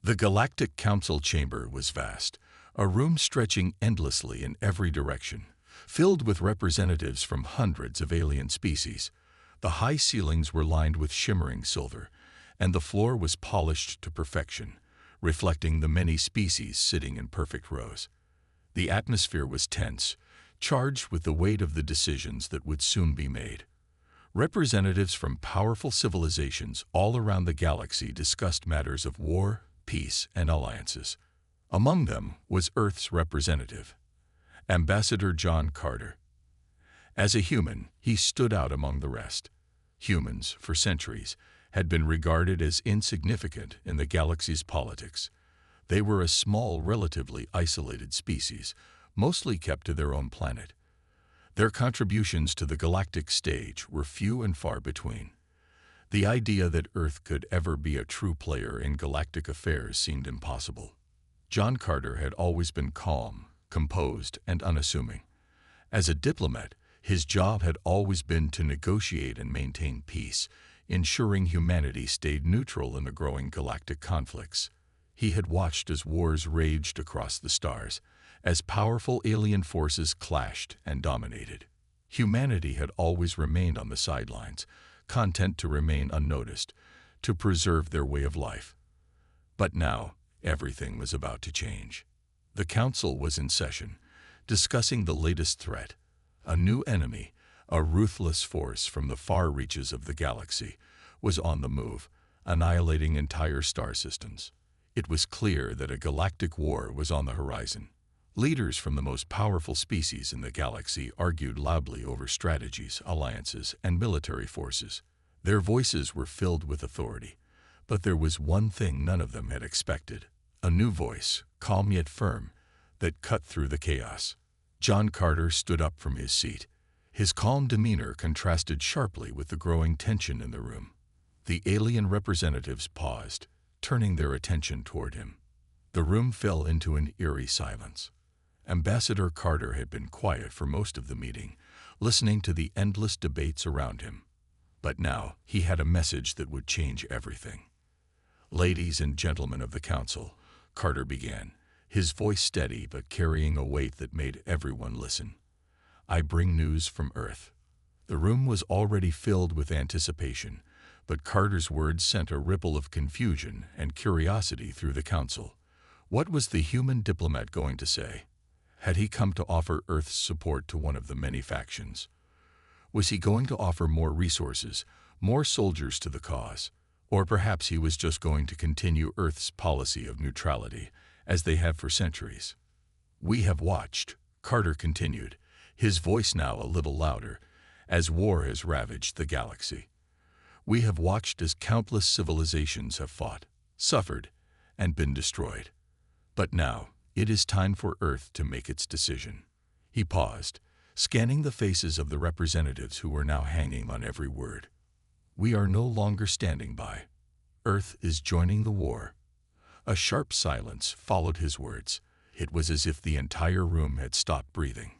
The Galactic Council chamber was vast, a room stretching endlessly in every direction, filled with representatives from hundreds of alien species. The high ceilings were lined with shimmering silver, and the floor was polished to perfection, reflecting the many species sitting in perfect rows. The atmosphere was tense, charged with the weight of the decisions that would soon be made. Representatives from powerful civilizations all around the galaxy discussed matters of war, peace, and alliances. Among them was Earth's representative, Ambassador John Carter. As a human, he stood out among the rest. Humans, for centuries, had been regarded as insignificant in the galaxy's politics. They were a small, relatively isolated species, mostly kept to their own planet. Their contributions to the galactic stage were few and far between. The idea that Earth could ever be a true player in galactic affairs seemed impossible. John Carter had always been calm, composed, and unassuming. As a diplomat, his job had always been to negotiate and maintain peace, ensuring humanity stayed neutral in the growing galactic conflicts. He had watched as wars raged across the stars, as powerful alien forces clashed and dominated. Humanity had always remained on the sidelines, content to remain unnoticed, to preserve their way of life. But now, everything was about to change. The Council was in session, discussing the latest threat. A new enemy, a ruthless force from the far reaches of the galaxy, was on the move, annihilating entire star systems. It was clear that a galactic war was on the horizon. Leaders from the most powerful species in the galaxy argued loudly over strategies, alliances, and military forces. Their voices were filled with authority, but there was one thing none of them had expected: a new voice, calm yet firm, that cut through the chaos. John Carter stood up from his seat. His calm demeanor contrasted sharply with the growing tension in the room. The alien representatives paused, turning their attention toward him. The room fell into an eerie silence. Ambassador Carter had been quiet for most of the meeting, listening to the endless debates around him. But now he had a message that would change everything. "Ladies and gentlemen of the Council," Carter began, his voice steady but carrying a weight that made everyone listen. "I bring news from Earth." The room was already filled with anticipation, but Carter's words sent a ripple of confusion and curiosity through the Council. What was the human diplomat going to say? Had he come to offer Earth's support to one of the many factions? Was he going to offer more resources, more soldiers to the cause? Or perhaps he was just going to continue Earth's policy of neutrality, as they have for centuries? "We have watched," Carter continued, his voice now a little louder, "as war has ravaged the galaxy. We have watched as countless civilizations have fought, suffered, and been destroyed. But now, it is time for Earth to make its decision." He paused, scanning the faces of the representatives who were now hanging on every word. "We are no longer standing by. Earth is joining the war." A sharp silence followed his words. It was as if the entire room had stopped breathing.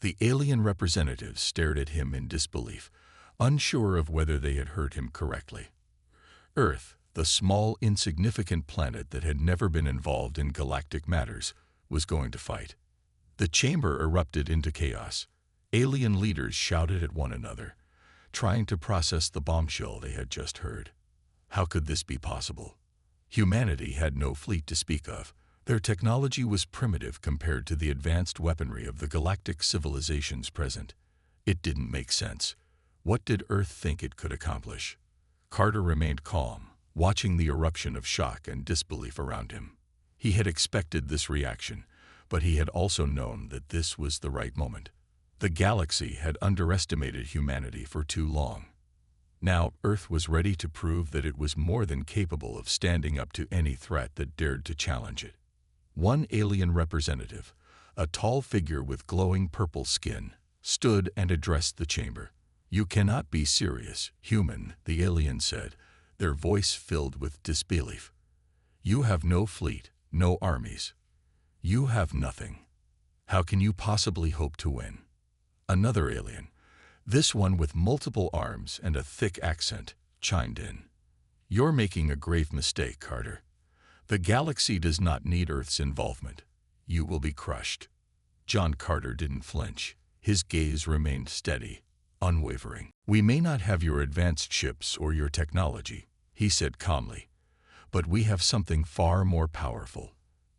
The alien representatives stared at him in disbelief, unsure of whether they had heard him correctly. Earth, the small, insignificant planet that had never been involved in galactic matters, was going to fight. The chamber erupted into chaos. Alien leaders shouted at one another, trying to process the bombshell they had just heard. How could this be possible? Humanity had no fleet to speak of. Their technology was primitive compared to the advanced weaponry of the galactic civilizations present. It didn't make sense. What did Earth think it could accomplish? Carter remained calm, watching the eruption of shock and disbelief around him. He had expected this reaction, but he had also known that this was the right moment. The galaxy had underestimated humanity for too long. Now Earth was ready to prove that it was more than capable of standing up to any threat that dared to challenge it. One alien representative, a tall figure with glowing purple skin, stood and addressed the chamber. "You cannot be serious, human," the alien said, their voice filled with disbelief. "You have no fleet, no armies. You have nothing. How can you possibly hope to win?" Another alien, this one with multiple arms and a thick accent, chimed in. "You're making a grave mistake, Carter. The galaxy does not need Earth's involvement. You will be crushed. John Carter didn't flinch. His gaze remained steady, unwavering. We may not have your advanced ships or your technology, he said calmly, but we have something far more powerful.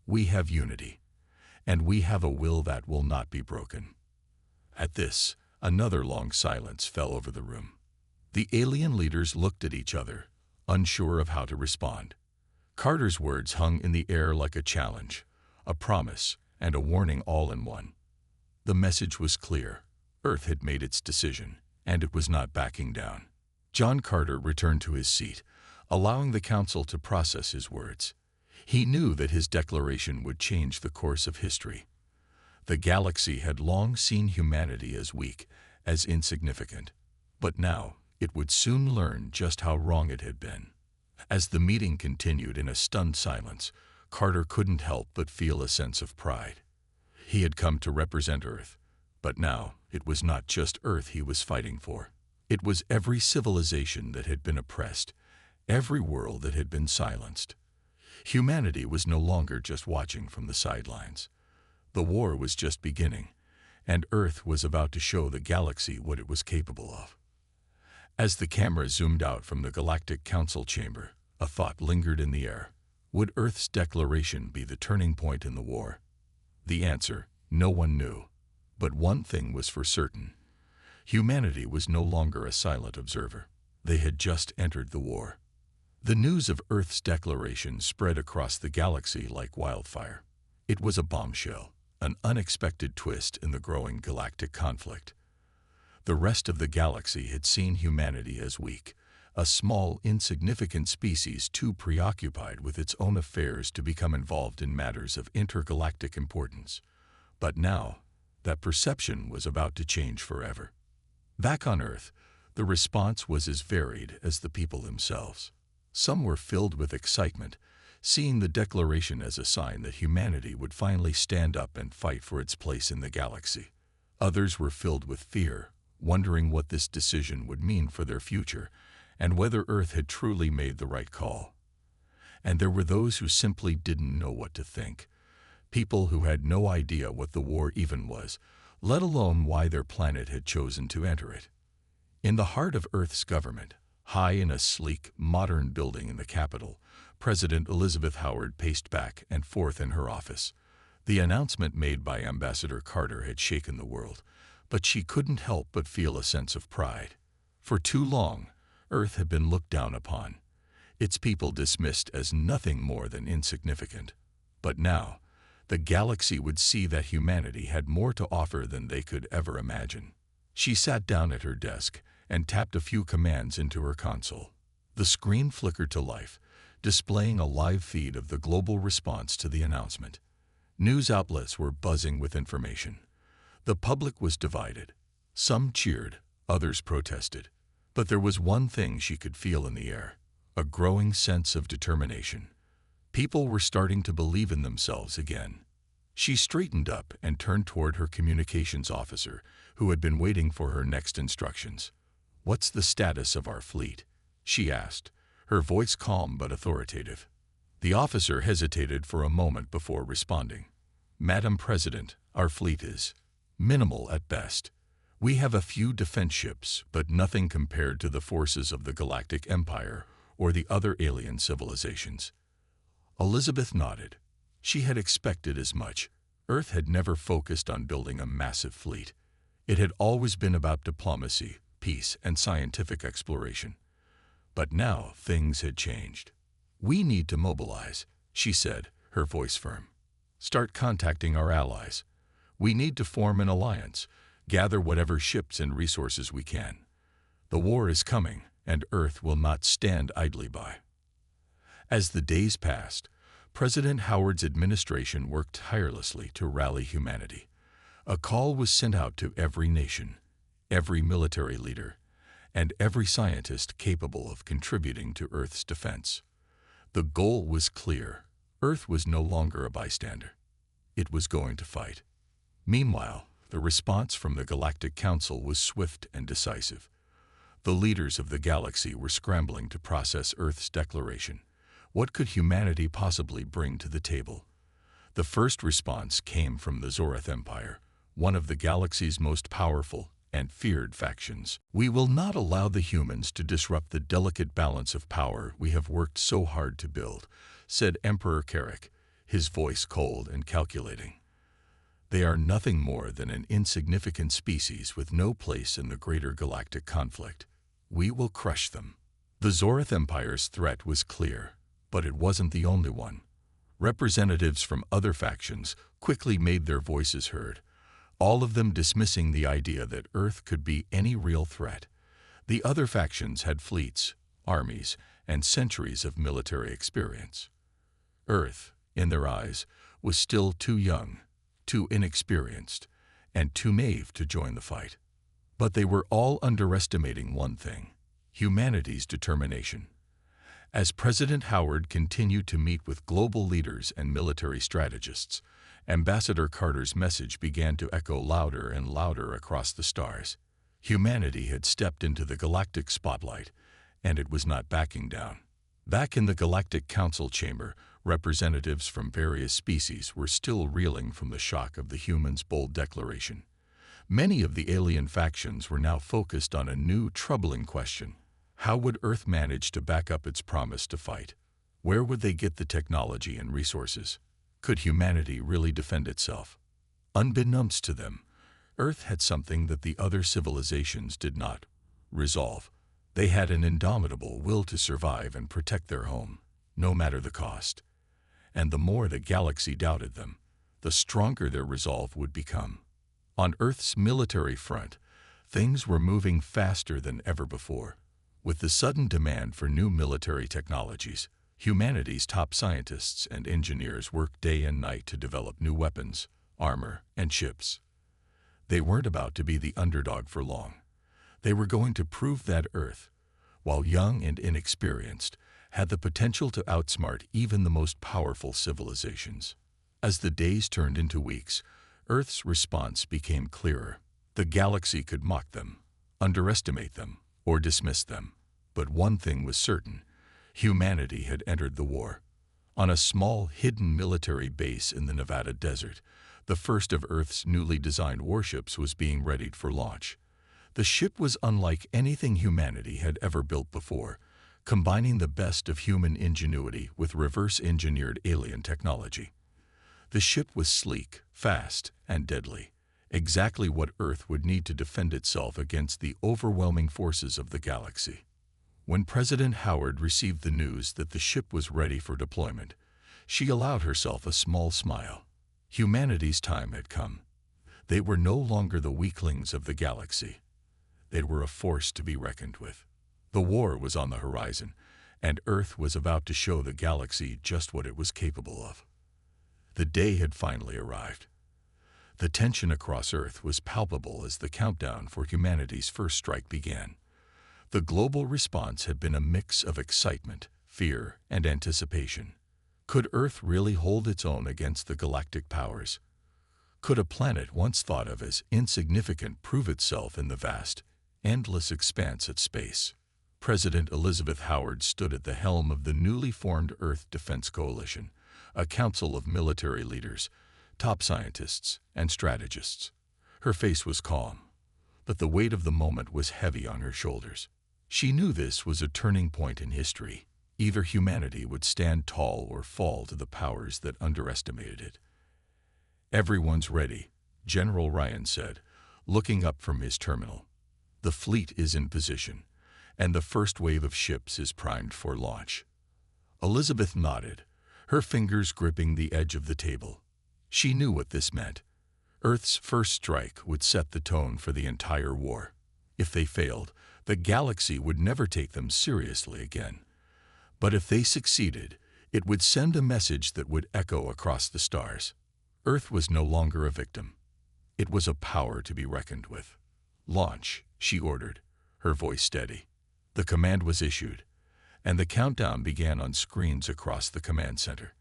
We have unity, and we have a will that will not be broken. At this, another long silence fell over the room. The alien leaders looked at each other, unsure of how to respond. Carter's words hung in the air like a challenge, a promise, and a warning all in one. The message was clear. Earth had made its decision, and it was not backing down. John Carter returned to his seat, allowing the council to process his words. He knew that his declaration would change the course of history. The galaxy had long seen humanity as weak, as insignificant, but now it would soon learn just how wrong it had been. As the meeting continued in a stunned silence, Carter couldn't help but feel a sense of pride. He had come to represent Earth, but now it was not just Earth he was fighting for. It was every civilization that had been oppressed, every world that had been silenced. Humanity was no longer just watching from the sidelines. The war was just beginning, and Earth was about to show the galaxy what it was capable of. As the camera zoomed out from the Galactic Council chamber, a thought lingered in the air. Would Earth's declaration be the turning point in the war? The answer, no one knew. But one thing was for certain. Humanity was no longer a silent observer. They had just entered the war. The news of Earth's declaration spread across the galaxy like wildfire. It was a bombshell, an unexpected twist in the growing galactic conflict. The rest of the galaxy had seen humanity as weak, a small, insignificant species too preoccupied with its own affairs to become involved in matters of intergalactic importance. But now, that perception was about to change forever. Back on Earth, the response was as varied as the people themselves. Some were filled with excitement, seeing the declaration as a sign that humanity would finally stand up and fight for its place in the galaxy. Others were filled with fear, wondering what this decision would mean for their future and whether Earth had truly made the right call. And there were those who simply didn't know what to think, people who had no idea what the war even was, let alone why their planet had chosen to enter it. In the heart of Earth's government, high in a sleek, modern building in the capital, President Elizabeth Howard paced back and forth in her office. The announcement made by Ambassador Carter had shaken the world, but she couldn't help but feel a sense of pride. For too long, Earth had been looked down upon, its people dismissed as nothing more than insignificant. But now, the galaxy would see that humanity had more to offer than they could ever imagine. She sat down at her desk and tapped a few commands into her console. The screen flickered to life, displaying a live feed of the global response to the announcement. News outlets were buzzing with information. The public was divided. Some cheered, others protested. But there was one thing she could feel in the air, a growing sense of determination. People were starting to believe in themselves again. She straightened up and turned toward her communications officer, who had been waiting for her next instructions. "What's the status of our fleet?" she asked, her voice calm but authoritative. The officer hesitated for a moment before responding. "Madam President, our fleet is minimal at best. We have a few defense ships, but nothing compared to the forces of the Galactic Empire or the other alien civilizations." Elizabeth nodded. She had expected as much. Earth had never focused on building a massive fleet. It had always been about diplomacy, peace, and scientific exploration. But now things had changed. "We need to mobilize," she said, her voice firm. "Start contacting our allies. We need to form an alliance, gather whatever ships and resources we can. The war is coming, and Earth will not stand idly by." As the days passed, President Howard's administration worked tirelessly to rally humanity. A call was sent out to every nation, every military leader, and every scientist capable of contributing to Earth's defense. The goal was clear. Earth was no longer a bystander. It was going to fight. Meanwhile, the response from the Galactic Council was swift and decisive. The leaders of the galaxy were scrambling to process Earth's declaration, What could humanity possibly bring to the table? The first response came from the Zorith Empire, one of the galaxy's most powerful and feared factions. "We will not allow the humans to disrupt the delicate balance of power we have worked so hard to build," said Emperor Carrick, his voice cold and calculating. "They are nothing more than an insignificant species with no place in the greater galactic conflict. We will crush them." The Zorith Empire's threat was clear, but it wasn't the only one. Representatives from other factions quickly made their voices heard, all of them dismissing the idea that Earth could be any real threat. The other factions had fleets, armies, and centuries of military experience. Earth, in their eyes, was still too young, too inexperienced, and too naive to join the fight. But they were all underestimating one thing: humanity's determination. As President Howard continued to meet with global leaders and military strategists, Ambassador Carter's message began to echo louder and louder across the stars. Humanity had stepped into the galactic spotlight, and it was not backing down. Back in the Galactic Council chamber, representatives from various species were still reeling from the shock of the humans' bold declaration. Many of the alien factions were now focused on a new, troubling question. How would Earth manage to back up its promise to fight? Where would they get the technology and resources? Could humanity really defend itself? Unbeknownst to them, Earth had something that the other civilizations did not: resolve. They had an indomitable will to survive and protect their home, no matter the cost. And the more the galaxy doubted them, the stronger their resolve would become. On Earth's military front, things were moving faster than ever before. With the sudden demand for new military technologies, humanity's top scientists and engineers worked day and night to develop new weapons, armor, and ships. They weren't about to be the underdog for long. They were going to prove that Earth, while young and inexperienced, had the potential to outsmart even the most powerful civilizations. As the days turned into weeks, Earth's response became clearer. The galaxy could mock them, underestimate them, or dismiss them. But one thing was certain: humanity had entered the war. On a small, hidden military base in the Nevada desert, the first of Earth's newly designed warships was being readied for launch. The ship was unlike anything humanity had ever built before, combining the best of human ingenuity with reverse-engineered alien technology. The ship was sleek, fast, and deadly, exactly what Earth would need to defend itself against the overwhelming forces of the galaxy. When President Howard received the news that the ship was ready for deployment, she allowed herself a small smile. Humanity's time had come. They were no longer the weaklings of the galaxy. They were a force to be reckoned with. The war was on the horizon, and Earth was about to show the galaxy just what it was capable of. The day had finally arrived. The tension across Earth was palpable as the countdown for humanity's first strike began. The global response had been a mix of excitement, fear, and anticipation. Could Earth really hold its own against the galactic powers? Could a planet once thought of as insignificant prove itself in the vast, endless expanse of space? President Elizabeth Howard stood at the helm of the newly formed Earth Defense Coalition, a council of military leaders, top scientists, and strategists. Her face was calm, but the weight of the moment was heavy on her shoulders. She knew this was a turning point in history. Either humanity would stand tall or fall to the powers that underestimated it. "Everyone's ready," General Ryan said, looking up from his terminal. "The fleet is in position, and the first wave of ships is primed for launch." Elizabeth nodded, her fingers gripping the edge of the table. She knew what this meant. Earth's first strike would set the tone for the entire war. If they failed, the galaxy would never take them seriously again. But if they succeeded, it would send a message that would echo across the stars. Earth was no longer a victim. It was a power to be reckoned with. "Launch," she ordered, her voice steady. The command was issued, and the countdown began on screens across the command center.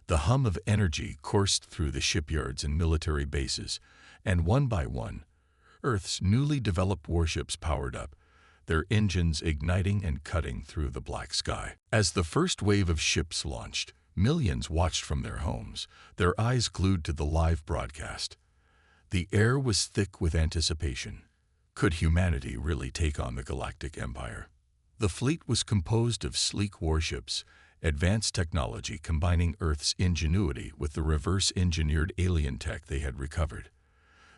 The hum of energy coursed through the shipyards and military bases, and one by one, Earth's newly developed warships powered up, their engines igniting and cutting through the black sky. As the first wave of ships launched, millions watched from their homes, their eyes glued to the live broadcast. The air was thick with anticipation. Could humanity really take on the Galactic Empire? The fleet was composed of sleek warships, advanced technology combining Earth's ingenuity with the reverse-engineered alien tech they had recovered.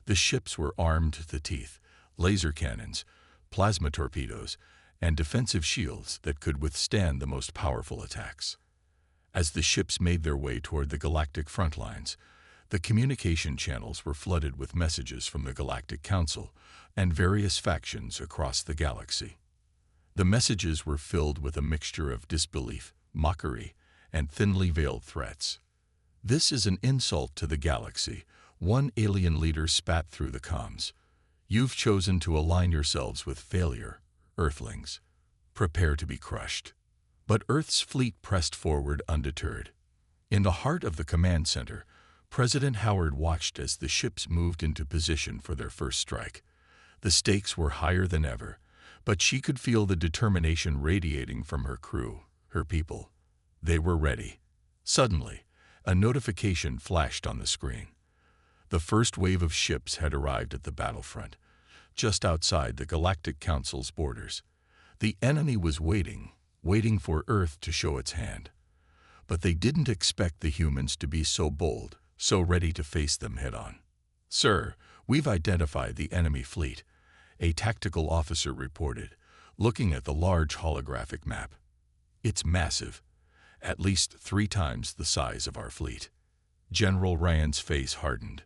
The ships were armed to the teeth, laser cannons, plasma torpedoes, and defensive shields that could withstand the most powerful attacks. As the ships made their way toward the galactic front lines, the communication channels were flooded with messages from the Galactic Council and various factions across the galaxy. The messages were filled with a mixture of disbelief, mockery, and thinly veiled threats. "This is an insult to the galaxy," one alien leader spat through the comms. "You've chosen to align yourselves with failure, Earthlings. Prepare to be crushed." But Earth's fleet pressed forward undeterred. In the heart of the command center, President Howard watched as the ships moved into position for their first strike. The stakes were higher than ever, but she could feel the determination radiating from her crew, her people. They were ready. Suddenly, a notification flashed on the screen. The first wave of ships had arrived at the battlefront, just outside the Galactic Council's borders. The enemy was waiting for Earth to show its hand. But they didn't expect the humans to be so bold, so ready to face them head-on. "Sir, we've identified the enemy fleet," a tactical officer reported, looking at the large holographic map. "It's massive, at least 3 times the size of our fleet." General Ryan's face hardened.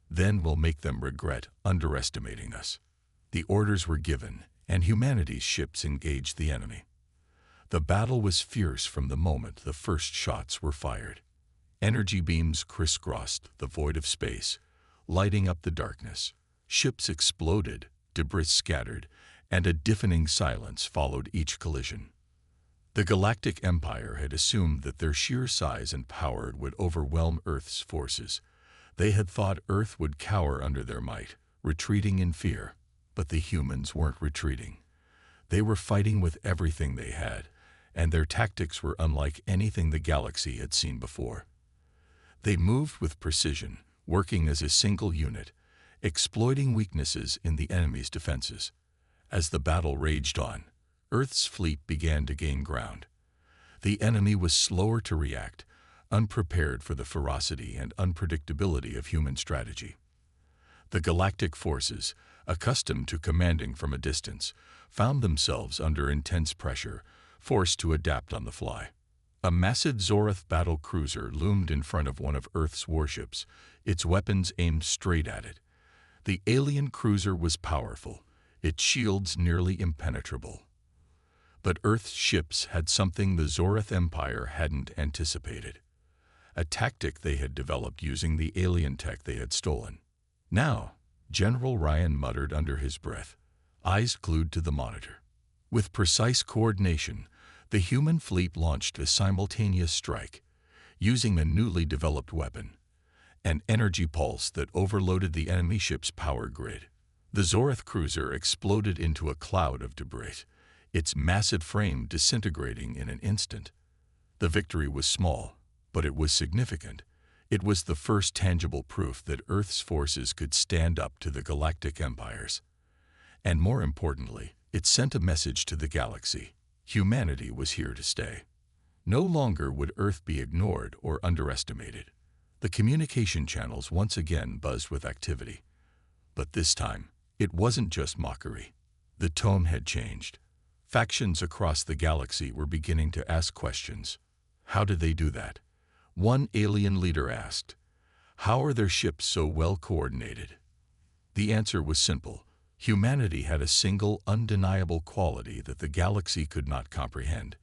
"Then we'll make them regret underestimating us." The orders were given, and humanity's ships engaged the enemy. The battle was fierce from the moment the first shots were fired. Energy beams crisscrossed the void of space, lighting up the darkness. Ships exploded, debris scattered, and a deafening silence followed each collision. The Galactic Empire had assumed that their sheer size and power would overwhelm Earth's forces. They had thought Earth would cower under their might, retreating in fear. But the humans weren't retreating. They were fighting with everything they had, and their tactics were unlike anything the galaxy had seen before. They moved with precision, working as a single unit, exploiting weaknesses in the enemy's defenses. As the battle raged on, Earth's fleet began to gain ground. The enemy was slower to react, unprepared for the ferocity and unpredictability of human strategy. The galactic forces, accustomed to commanding from a distance, found themselves under intense pressure, forced to adapt on the fly. A massive Zorath battle cruiser loomed in front of one of Earth's warships, its weapons aimed straight at it. The alien cruiser was powerful, its shields nearly impenetrable. But Earth's ships had something the Zorath Empire hadn't anticipated. A tactic they had developed using the alien tech they had stolen. "Now," General Ryan muttered under his breath, eyes glued to the monitor. With precise coordination, the human fleet launched a simultaneous strike, using a newly developed weapon, an energy pulse that overloaded the enemy ship's power grid. The Zorath cruiser exploded into a cloud of debris, its massive frame disintegrating in an instant. The victory was small, but it was significant. It was the first tangible proof that Earth's forces could stand up to the Galactic Empires. And more importantly, it sent a message to the galaxy. Humanity was here to stay. No longer would Earth be ignored or underestimated. The communication channels once again buzzed with activity. But this time, it wasn't just mockery. The tone had changed. Factions across the galaxy were beginning to ask questions. How did they do that? One alien leader asked. How are their ships so well coordinated? The answer was simple. Humanity had a single, undeniable quality that the galaxy could not comprehend.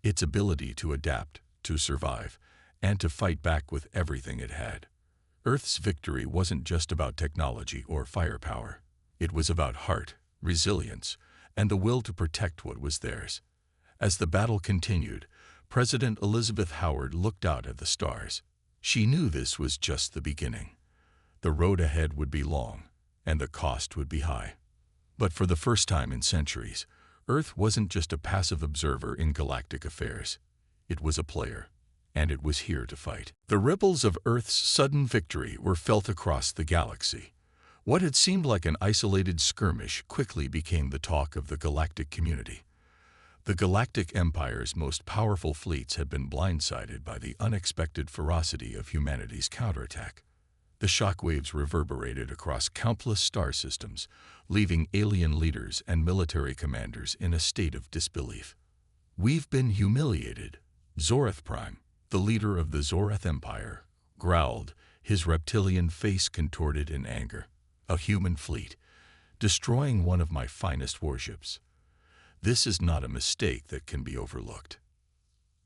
Its ability to adapt, to survive, and to fight back with everything it had. Earth's victory wasn't just about technology or firepower. It was about heart, resilience, and the will to protect what was theirs. As the battle continued, President Elizabeth Howard looked out at the stars. She knew this was just the beginning. The road ahead would be long, and the cost would be high. But for the first time in centuries, Earth wasn't just a passive observer in galactic affairs. It was a player, and it was here to fight. The ripples of Earth's sudden victory were felt across the galaxy. What had seemed like an isolated skirmish quickly became the talk of the galactic community. The Galactic Empire's most powerful fleets had been blindsided by the unexpected ferocity of humanity's counterattack. The shockwaves reverberated across countless star systems, leaving alien leaders and military commanders in a state of disbelief. "We've been humiliated," Zorath Prime, the leader of the Zorath Empire, growled, his reptilian face contorted in anger. "A human fleet, destroying one of my finest warships. This is not a mistake that can be overlooked."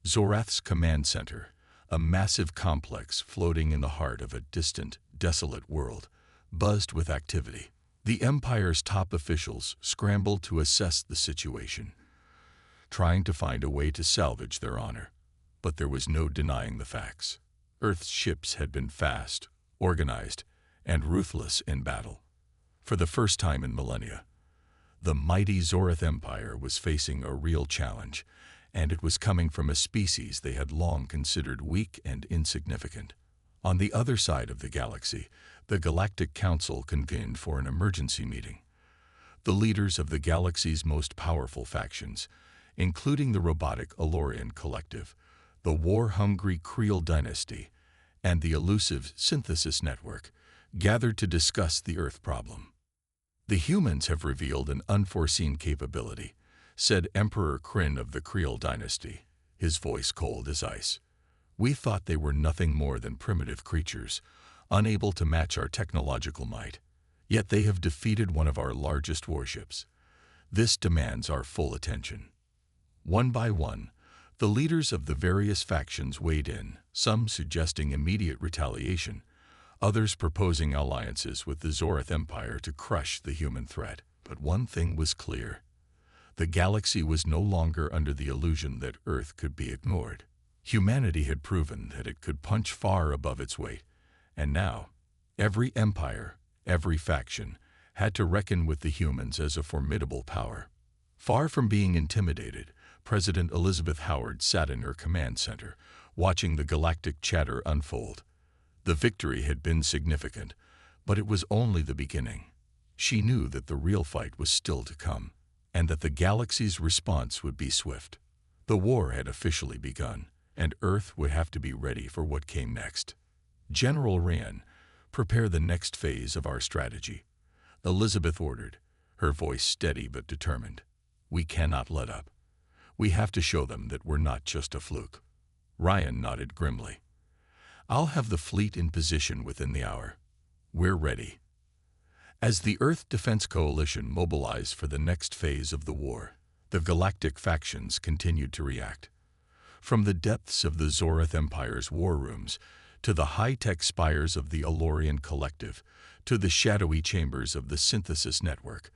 Zorath's command center, a massive complex floating in the heart of a distant, desolate world, buzzed with activity. The Empire's top officials scrambled to assess the situation, trying to find a way to salvage their honor. But there was no denying the facts. Earth's ships had been fast, organized, and ruthless in battle. For the first time in millennia, the mighty Zorath Empire was facing a real challenge, and it was coming from a species they had long considered weak and insignificant. On the other side of the galaxy, the Galactic Council convened for an emergency meeting. The leaders of the galaxy's most powerful factions, including the robotic Alorian Collective, the war-hungry Creel Dynasty, and the elusive Synthesis Network, gathered to discuss the Earth problem. "The humans have revealed an unforeseen capability," said Emperor Kryn of the Creel Dynasty, his voice cold as ice. "We thought they were nothing more than primitive creatures, unable to match our technological might. Yet they have defeated one of our largest warships. This demands our full attention." One by one, the leaders of the various factions weighed in, some suggesting immediate retaliation, others proposing alliances with the Zorath Empire to crush the human threat. But one thing was clear. The galaxy was no longer under the illusion that Earth could be ignored. Humanity had proven that it could punch far above its weight, and now, every empire, every faction, had to reckon with the humans as a formidable power. Far from being intimidated, President Elizabeth Howard sat in her command center, watching the galactic chatter unfold. The victory had been significant, but it was only the beginning. She knew that the real fight was still to come, and that the galaxy's response would be swift. The war had officially begun, and Earth would have to be ready for what came next. "General Ryan, prepare the next phase of our strategy," Elizabeth ordered, her voice steady but determined. "We cannot let up. We have to show them that we're not just a fluke." Ryan nodded grimly. "I'll have the fleet in position within the hour. We're ready." As the Earth Defense Coalition mobilized for the next phase of the war, the galactic factions continued to react. From the depths of the Zorath Empire's war rooms, to the high-tech spires of the Alorian Collective, to the shadowy chambers of the Synthesis Network,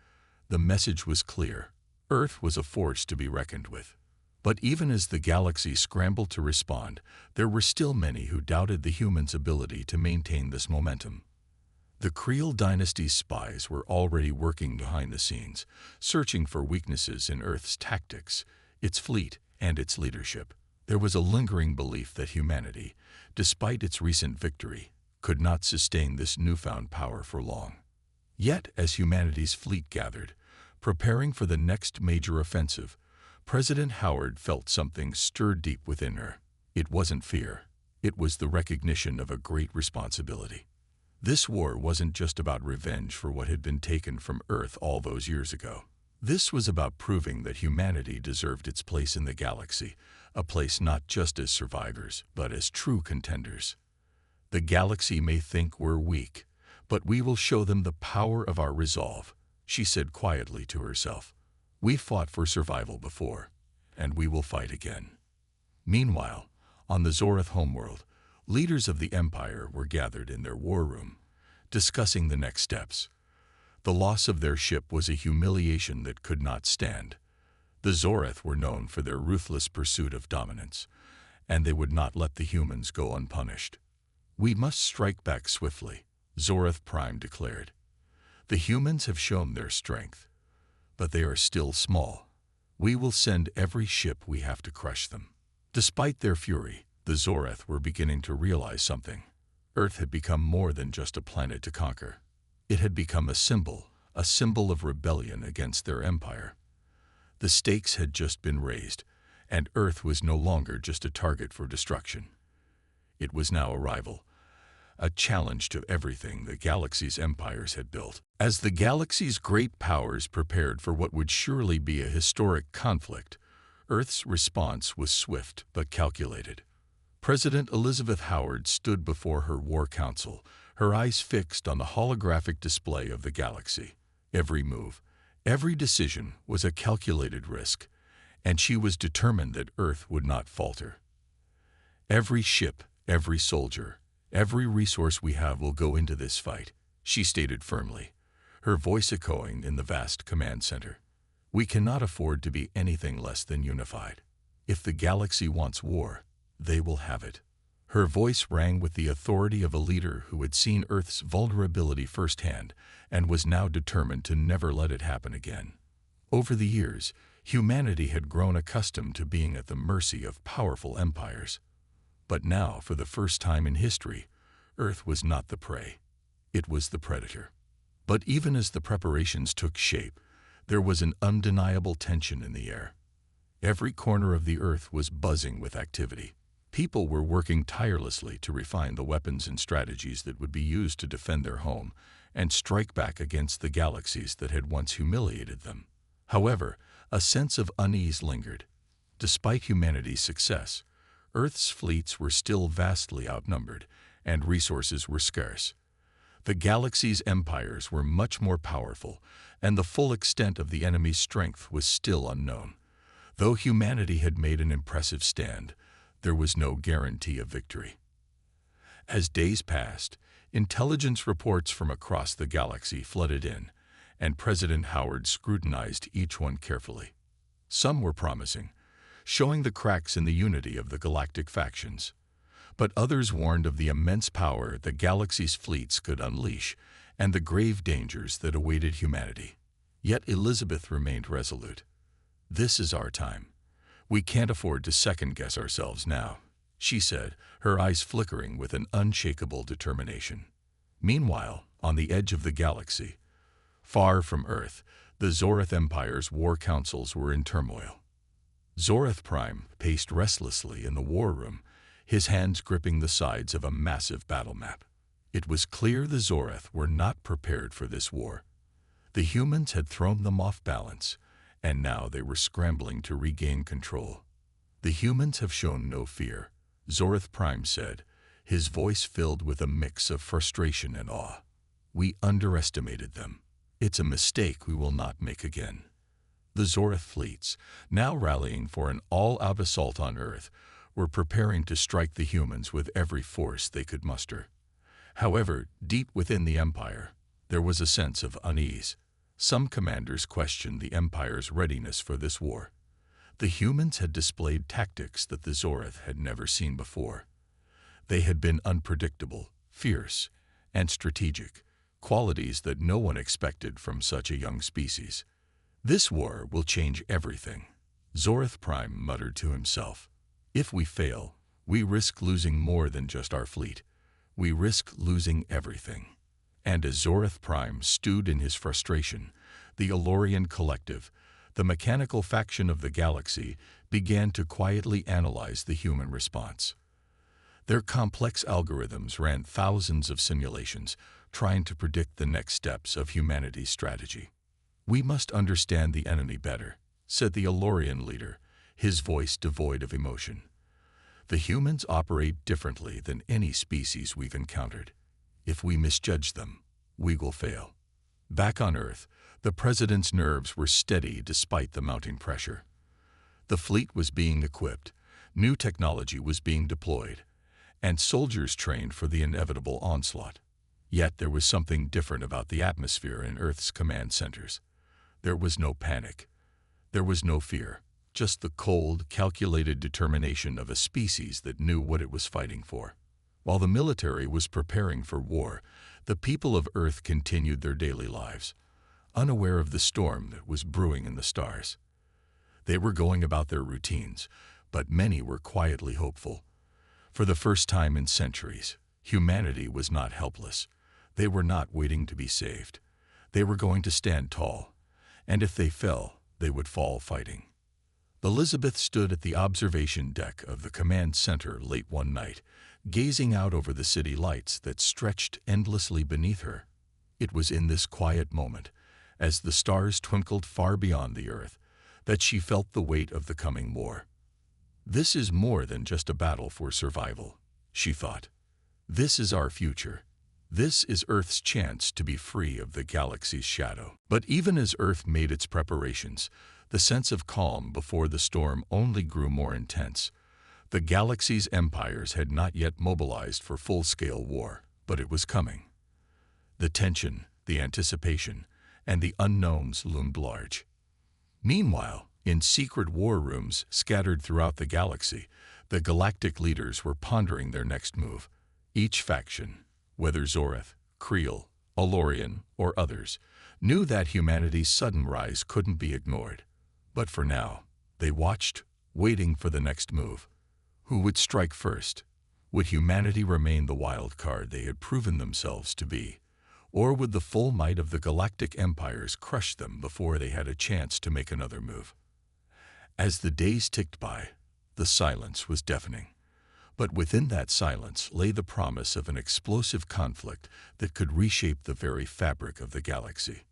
the message was clear. Earth was a force to be reckoned with. But even as the galaxy scrambled to respond, there were still many who doubted the humans' ability to maintain this momentum. The Creel Dynasty's spies were already working behind the scenes, searching for weaknesses in Earth's tactics, its fleet, and its leadership. There was a lingering belief that humanity, despite its recent victory, could not sustain this newfound power for long. Yet, as humanity's fleet gathered, preparing for the next major offensive, President Howard felt something stir deep within her. It wasn't fear. It was the recognition of a great responsibility. This war wasn't just about revenge for what had been taken from Earth all those years ago. This was about proving that humanity deserved its place in the galaxy, a place not just as survivors, but as true contenders. "The galaxy may think we're weak, but we will show them the power of our resolve," she said quietly to herself. "We fought for survival before, and we will fight again." Meanwhile, on the Zorath homeworld, leaders of the Empire were gathered in their war room, discussing the next steps. The loss of their ship was a humiliation that could not stand. The Zorath were known for their ruthless pursuit of dominance, and they would not let the humans go unpunished. "We must strike back swiftly," Zorath Prime declared. "The humans have shown their strength, but they are still small. We will send every ship we have to crush them." Despite their fury, the Zoreth were beginning to realize something. Earth had become more than just a planet to conquer. It had become a symbol of rebellion against their empire. The stakes had just been raised, and Earth was no longer just a target for destruction. It was now a rival, a challenge to everything the galaxy's empires had built. As the galaxy's great powers prepared for what would surely be a historic conflict, Earth's response was swift but calculated. President Elizabeth Howard stood before her War Council, her eyes fixed on the holographic display of the galaxy. Every move, every decision was a calculated risk, and she was determined that Earth would not falter. "Every ship, every soldier, every resource we have will go into this fight," she stated firmly, her voice echoing in the vast command center. "We cannot afford to be anything less than unified. If the galaxy wants war, they will have it." Her voice rang with the authority of a leader who had seen Earth's vulnerability firsthand and was now determined to never let it happen again. Over the years, humanity had grown accustomed to being at the mercy of powerful empires. But now, for the first time in history, Earth was not the prey. It was the predator. But even as the preparations took shape, there was an undeniable tension in the air. Every corner of the Earth was buzzing with activity. People were working tirelessly to refine the weapons and strategies that would be used to defend their home and strike back against the galaxies that had once humiliated them. However, a sense of unease lingered. Despite humanity's success, Earth's fleets were still vastly outnumbered, and resources were scarce. The galaxy's empires were much more powerful, and the full extent of the enemy's strength was still unknown. Though humanity had made an impressive stand, there was no guarantee of victory. As days passed, intelligence reports from across the galaxy flooded in, and President Howard scrutinized each one carefully. Some were promising, showing the cracks in the unity of the galactic factions. But others warned of the immense power the galaxy's fleets could unleash and the grave dangers that awaited humanity. Yet Elizabeth remained resolute. "This is our time. We can't afford to second-guess ourselves now," she said, her eyes flickering with an unshakable determination. Meanwhile, on the edge of the galaxy, far from Earth, the Zoreth Empire's war councils were in turmoil. Zoreth Prime paced restlessly in the war room, his hands gripping the sides of a massive battle map. It was clear the Zoreth were not prepared for this war. The humans had thrown them off balance, and now they were scrambling to regain control. "The humans have shown no fear," Zoreth Prime said, his voice filled with a mix of frustration and awe. "We underestimated them. It's a mistake we will not make again." The Zoreth fleets, now rallying for an all-out assault on Earth, were preparing to strike the humans with every force they could muster. However, deep within the Empire, there was a sense of unease. Some commanders questioned the Empire's readiness for this war. The humans had displayed tactics that the Zoreth had never seen before. They had been unpredictable, fierce, and strategic, qualities that no one expected from such a young species. "This war will change everything," Zoreth Prime muttered to himself. "If we fail, we risk losing more than just our fleet. We risk losing everything." And as Zoreth Prime stewed in his frustration, the Elorian Collective, the mechanical faction of the galaxy, began to quietly analyze the human response. Their complex algorithms ran thousands of simulations, trying to predict the next steps of humanity's strategy. "We must understand the enemy better," said the Elorian leader, his voice devoid of emotion. "The humans operate differently than any species we've encountered. If we misjudge them, we will fail." Back on Earth, the president's nerves were steady despite the mounting pressure. The fleet was being equipped, new technology was being deployed, and soldiers trained for the inevitable onslaught. Yet there was something different about the atmosphere in Earth's command centers. There was no panic. There was no fear, just the cold, calculated determination of a species that knew what it was fighting for. While the military was preparing for war, the people of Earth continued their daily lives, unaware of the storm that was brewing in the stars. They were going about their routines, but many were quietly hopeful. For the first time in centuries, humanity was not helpless. They were not waiting to be saved. They were going to stand tall, and if they fell, they would fall fighting. Elizabeth stood at the observation deck of the command center late one night, gazing out over the city lights that stretched endlessly beneath her. It was in this quiet moment, as the stars twinkled far beyond the earth, that she felt the weight of the coming war. This is more than just a battle for survival, she thought. This is our future. This is Earth's chance to be free of the galaxy's shadow. But even as Earth made its preparations, the sense of calm before the storm only grew more intense. The galaxy's empires had not yet mobilized for full-scale war, but it was coming. The tension, the anticipation, and the unknowns loomed large. Meanwhile, in secret war rooms scattered throughout the galaxy, the galactic leaders were pondering their next move. Each faction, whether Zorath, Creel, Alorian, or others, knew that humanity's sudden rise couldn't be ignored. But for now, they watched, waiting for the next move. Who would strike first? Would humanity remain the wild card they had proven themselves to be? Or would the full might of the galactic empires crush them before they had a chance to make another move? As the days ticked by, the silence was deafening. But within that silence lay the promise of an explosive conflict that could reshape the very fabric of the galaxy.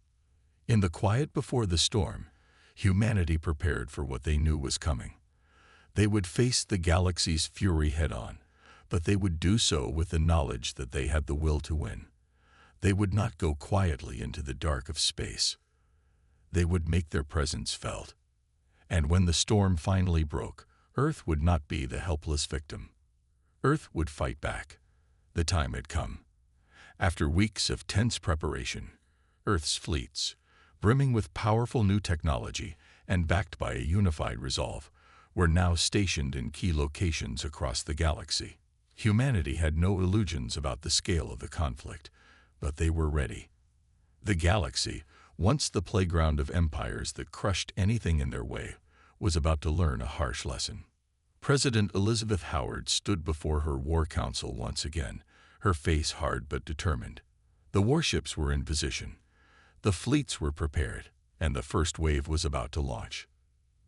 In the quiet before the storm, humanity prepared for what they knew was coming. They would face the galaxy's fury head-on, but they would do so with the knowledge that they had the will to win. They would not go quietly into the dark of space. They would make their presence felt. And when the storm finally broke, Earth would not be the helpless victim. Earth would fight back. The time had come. After weeks of tense preparation, Earth's fleets, brimming with powerful new technology and backed by a unified resolve, were now stationed in key locations across the galaxy. Humanity had no illusions about the scale of the conflict, but they were ready. The galaxy, once the playground of empires that crushed anything in their way, was about to learn a harsh lesson. President Elizabeth Howard stood before her war council once again, her face hard but determined. The warships were in position. The fleets were prepared, and the first wave was about to launch.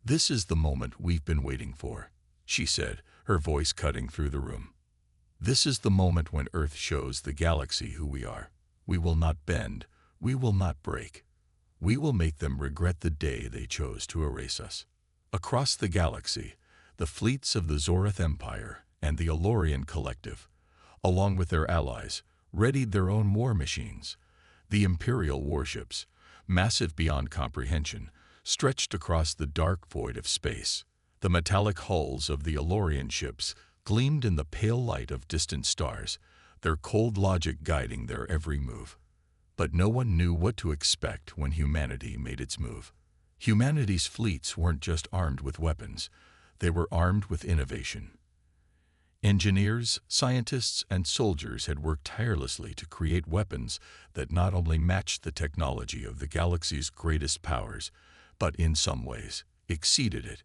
"This is the moment we've been waiting for," she said, her voice cutting through the room. "This is the moment when Earth shows the galaxy who we are. We will not bend. We will not break. We will make them regret the day they chose to erase us." Across the galaxy, the fleets of the Zorath Empire and the Alorian Collective, along with their allies, readied their own war machines. The Imperial warships, massive beyond comprehension, stretched across the dark void of space. The metallic hulls of the Alorian ships gleamed in the pale light of distant stars, their cold logic guiding their every move. But no one knew what to expect when humanity made its move. Humanity's fleets weren't just armed with weapons, they were armed with innovation. Engineers, scientists, and soldiers had worked tirelessly to create weapons that not only matched the technology of the galaxy's greatest powers, but in some ways exceeded it.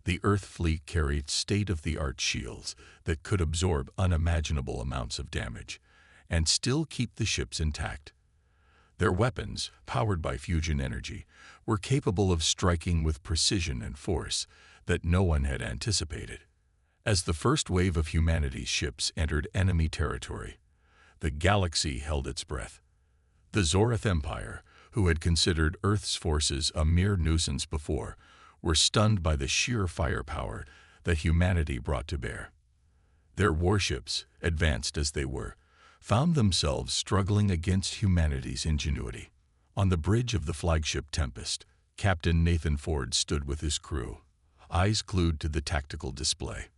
The Earth fleet carried state-of-the-art shields that could absorb unimaginable amounts of damage and still keep the ships intact. Their weapons, powered by fusion energy, were capable of striking with precision and force that no one had anticipated. As the first wave of humanity's ships entered enemy territory, the galaxy held its breath. The Zorath Empire, who had considered Earth's forces a mere nuisance before, were stunned by the sheer firepower that humanity brought to bear. Their warships, advanced as they were, found themselves struggling against humanity's ingenuity. On the bridge of the flagship Tempest, Captain Nathan Ford stood with his crew, eyes glued to the tactical display.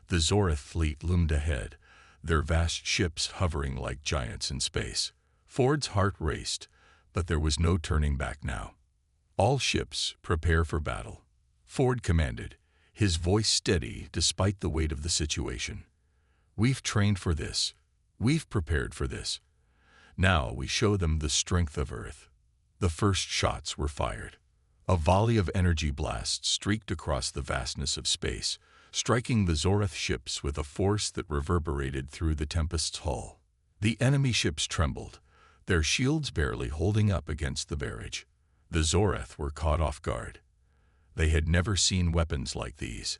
The Zorath fleet loomed ahead, their vast ships hovering like giants in space. Ford's heart raced, but there was no turning back now. "All ships, prepare for battle," Ford commanded, his voice steady despite the weight of the situation. "We've trained for this. We've prepared for this. Now we show them the strength of Earth." The first shots were fired. A volley of energy blasts streaked across the vastness of space, striking the Zoreth ships with a force that reverberated through the Tempest's hull. The enemy ships trembled, their shields barely holding up against the barrage. The Zoreth were caught off guard. They had never seen weapons like these.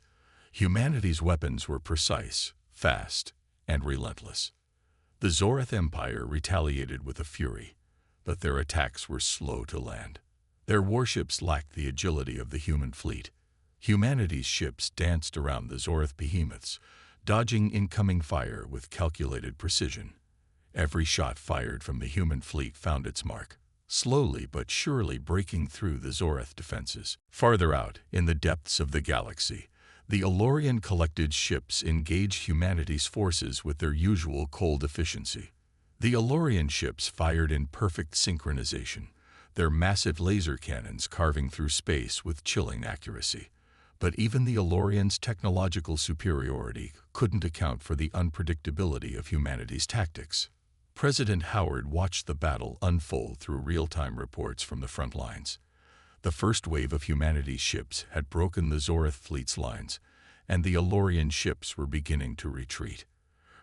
Humanity's weapons were precise, fast, and relentless. The Zoreth Empire retaliated with a fury, but their attacks were slow to land. Their warships lacked the agility of the human fleet. Humanity's ships danced around the Zoreth behemoths, dodging incoming fire with calculated precision. Every shot fired from the human fleet found its mark, slowly but surely breaking through the Zoreth defenses. Farther out, in the depths of the galaxy, the Elorian-collected ships engaged humanity's forces with their usual cold efficiency. The Elorian ships fired in perfect synchronization, their massive laser cannons carving through space with chilling accuracy. But even the Elorians' technological superiority couldn't account for the unpredictability of humanity's tactics. President Howard watched the battle unfold through real-time reports from the front lines. The first wave of humanity's ships had broken the Zoreth fleet's lines, and the Elorian ships were beginning to retreat.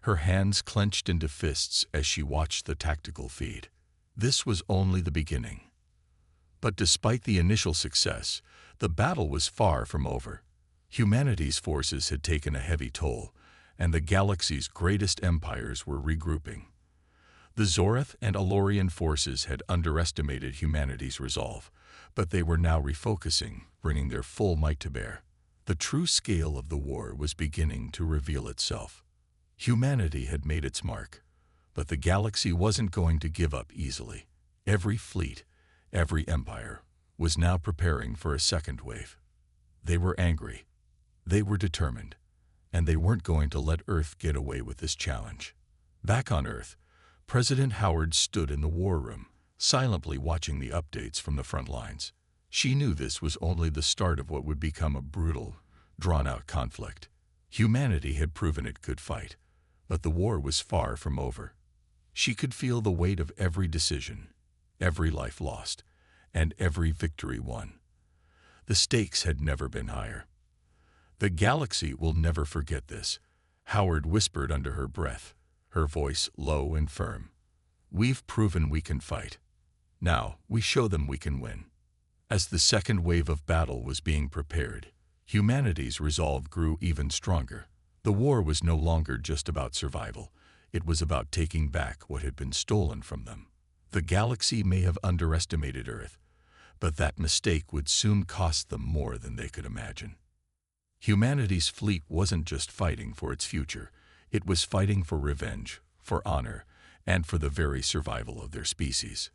Her hands clenched into fists as she watched the tactical feed. This was only the beginning. But despite the initial success, the battle was far from over. Humanity's forces had taken a heavy toll, and the galaxy's greatest empires were regrouping. The Zoreth and Elorian forces had underestimated humanity's resolve, but they were now refocusing, bringing their full might to bear. The true scale of the war was beginning to reveal itself. Humanity had made its mark, but the galaxy wasn't going to give up easily. Every fleet, every empire, was now preparing for a second wave. They were angry, they were determined, and they weren't going to let Earth get away with this challenge. Back on Earth, President Howard stood in the war room, silently watching the updates from the front lines. She knew this was only the start of what would become a brutal, drawn-out conflict. Humanity had proven it could fight, but the war was far from over. She could feel the weight of every decision, every life lost, and every victory won. The stakes had never been higher. "The galaxy will never forget this," Howard whispered under her breath, her voice low and firm. "We've proven we can fight. Now we show them we can win." As the second wave of battle was being prepared, humanity's resolve grew even stronger. The war was no longer just about survival. It was about taking back what had been stolen from them. The galaxy may have underestimated Earth, but that mistake would soon cost them more than they could imagine. Humanity's fleet wasn't just fighting for its future. It was fighting for revenge, for honor, and for the very survival of their species.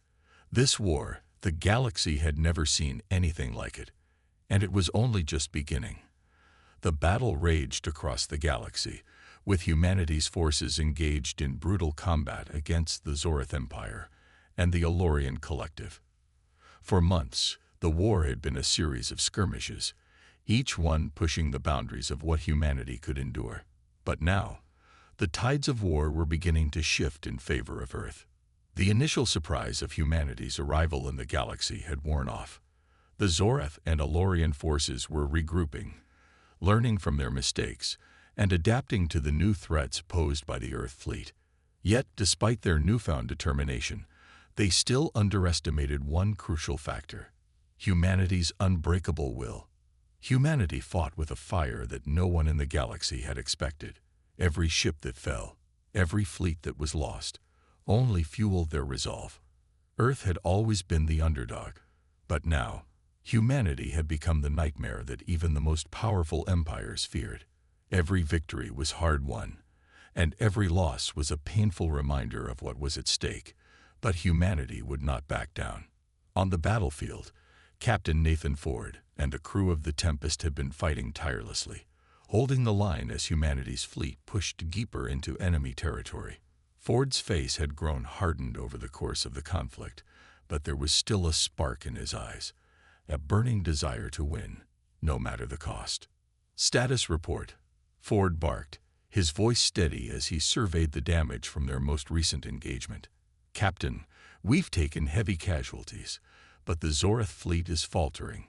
This war, the galaxy had never seen anything like it, and it was only just beginning. The battle raged across the galaxy, with humanity's forces engaged in brutal combat against the Zoreth Empire and the Elorian Collective. For months, the war had been a series of skirmishes, each one pushing the boundaries of what humanity could endure. But now, the tides of war were beginning to shift in favor of Earth. The initial surprise of humanity's arrival in the galaxy had worn off. The Zoreth and Elorian forces were regrouping, learning from their mistakes, and adapting to the new threats posed by the Earth fleet. Yet, despite their newfound determination, they still underestimated one crucial factor: humanity's unbreakable will. Humanity fought with a fire that no one in the galaxy had expected. Every ship that fell, every fleet that was lost, only fueled their resolve. Earth had always been the underdog, but now, humanity had become the nightmare that even the most powerful empires feared. Every victory was hard-won, and every loss was a painful reminder of what was at stake. But humanity would not back down. On the battlefield, Captain Nathan Ford and a crew of the Tempest had been fighting tirelessly, holding the line as humanity's fleet pushed deeper into enemy territory. Ford's face had grown hardened over the course of the conflict, but there was still a spark in his eyes, a burning desire to win, no matter the cost. "Status report," Ford barked, his voice steady as he surveyed the damage from their most recent engagement. "Captain, we've taken heavy casualties, but the Zoreth fleet is faltering,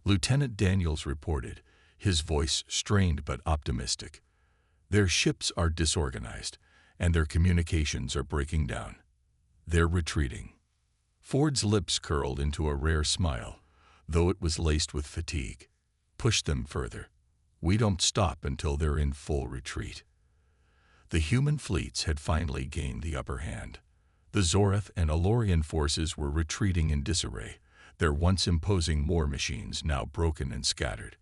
Lieutenant Daniels reported, his voice strained but optimistic. Their ships are disorganized, and their communications are breaking down. They're retreating. Ford's lips curled into a rare smile, though it was laced with fatigue. Push them further. We don't stop until they're in full retreat. The human fleets had finally gained the upper hand. The Zorath and Alorian forces were retreating in disarray, their once imposing war machines now broken and scattered.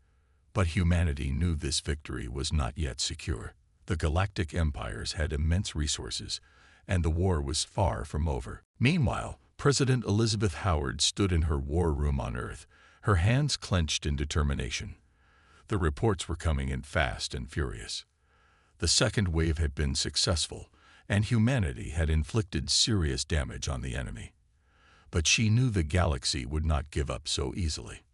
But humanity knew this victory was not yet secure. The galactic empires had immense resources, and the war was far from over. Meanwhile, President Elizabeth Howard stood in her war room on Earth, her hands clenched in determination. The reports were coming in fast and furious. The second wave had been successful, and humanity had inflicted serious damage on the enemy. But she knew the galaxy would not give up so easily.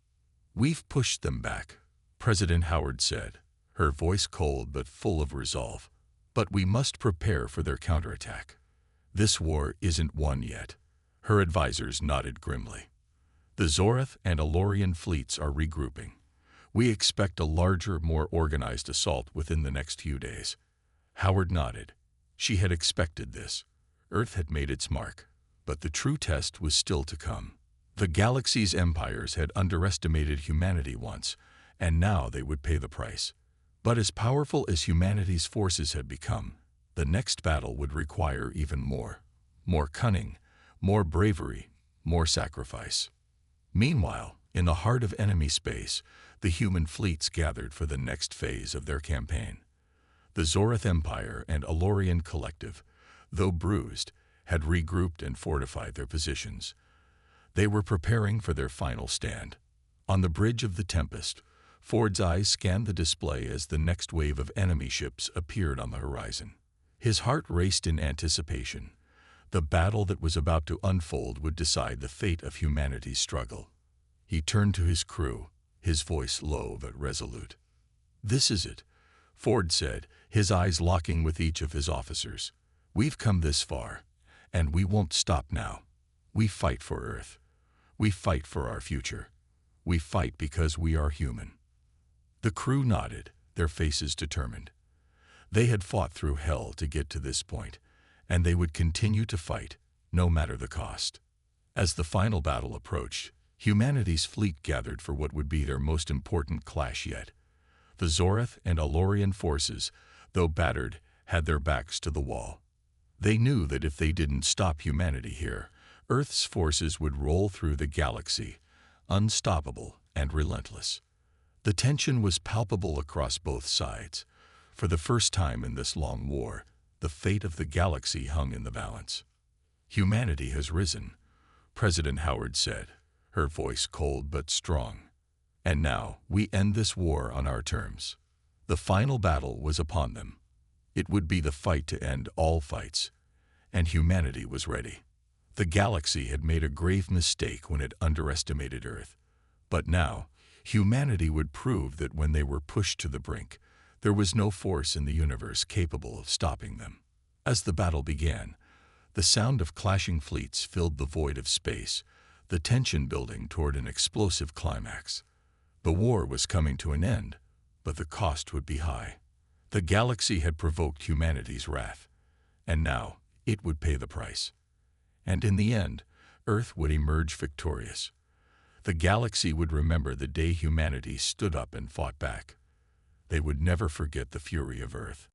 "We've pushed them back," President Howard said, her voice cold but full of resolve. "But we must prepare for their counterattack. This war isn't won yet." Her advisors nodded grimly. "The Zorath and Alorian fleets are regrouping. We expect a larger, more organized assault within the next few days." Howard nodded. She had expected this. Earth had made its mark, but the true test was still to come. The galaxy's empires had underestimated humanity once, and now they would pay the price. But as powerful as humanity's forces had become, the next battle would require even more. More cunning, more bravery, more sacrifice. Meanwhile, in the heart of enemy space, the human fleets gathered for the next phase of their campaign. The Zorath Empire and Alorian Collective, though bruised, had regrouped and fortified their positions. They were preparing for their final stand. On the bridge of the Tempest, Ford's eyes scanned the display as the next wave of enemy ships appeared on the horizon. His heart raced in anticipation. The battle that was about to unfold would decide the fate of humanity's struggle. He turned to his crew, his voice low but resolute. "This is it," Ford said, his eyes locking with each of his officers. "We've come this far, and we won't stop now. We fight for Earth. We fight for our future. We fight because we are human." The crew nodded, their faces determined. They had fought through hell to get to this point, and they would continue to fight, no matter the cost. As the final battle approached, humanity's fleet gathered for what would be their most important clash yet. The Zorath and Alorian forces, though battered, had their backs to the wall. They knew that if they didn't stop humanity here, Earth's forces would roll through the galaxy, unstoppable and relentless. The tension was palpable across both sides. For the first time in this long war, the fate of the galaxy hung in the balance. "Humanity has risen," President Howard said, her voice cold but strong. "And now we end this war on our terms." The final battle was upon them. It would be the fight to end all fights, and humanity was ready. The galaxy had made a grave mistake when it underestimated Earth. But now, humanity would prove that when they were pushed to the brink, there was no force in the universe capable of stopping them. As the battle began, the sound of clashing fleets filled the void of space, the tension building toward an explosive climax. The war was coming to an end, but the cost would be high. The galaxy had provoked humanity's wrath, and now it would pay the price. And in the end, Earth would emerge victorious. The galaxy would remember the day humanity stood up and fought back. They would never forget the fury of Earth.